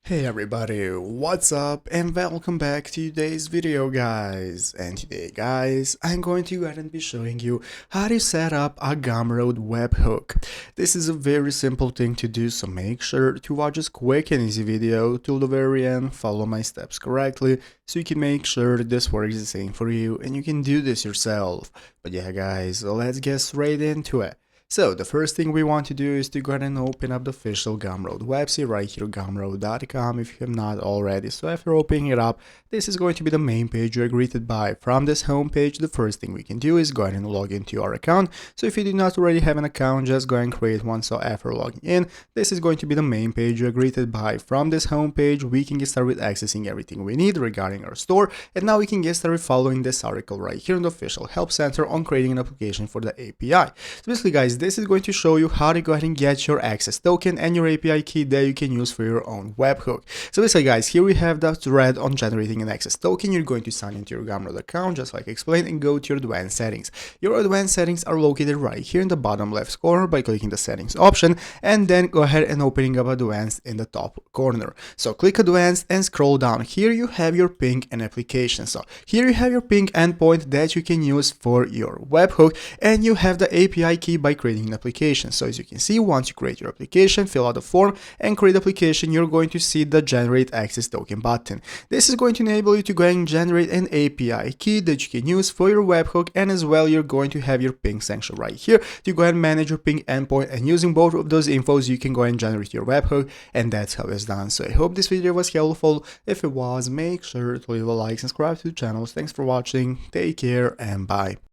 Hey everybody, what's up and welcome back to today's video guys. And today guys, I'm going to go ahead and be showing you how to set up a Gumroad webhook. This is a very simple thing to do, so make sure to watch this quick and easy video till the very end, follow my steps correctly so you can make sure this works the same for you and you can do this yourself. But yeah guys, let's get straight into it. So the first thing we want to do is to go ahead and open up the official Gumroad website right here, gumroad.com, if you have not already. So after opening it up, this is going to be the main page you're greeted by. From this home page, the first thing we can do is go ahead and log into our account. So if you do not already have an account, just go ahead and create one. So after logging in, this is going to be the main page you're greeted by. From this home page, we can get started with accessing everything we need regarding our store. And now we can get started following this article right here in the official help center on creating an application for the API. So basically guys, this is going to show you how to go ahead and get your access token and your API key that you can use for your own webhook. So basically guys, here we have the thread on generating an access token. You're going to sign into your Gumroad account just like I explained and go to your advanced settings. Your advanced settings are located right here in the bottom left corner by clicking the settings option and then go ahead and opening up advanced in the top corner. So click advanced and scroll down. Here you have your ping and application. So here you have your ping endpoint that you can use for your webhook, and you have the API key by creating an application. So as you can see, once you create your application, fill out the form and create application, you're going to see the generate access token button. This is going to enable you to go and generate an API key that you can use for your webhook, and as well you're going to have your ping section right here to go ahead and manage your ping endpoint, and using both of those infos you can go and generate your webhook, and that's how it's done. So I hope this video was helpful. If it was, make sure to leave a like, subscribe to the channel. Thanks for watching, take care and bye.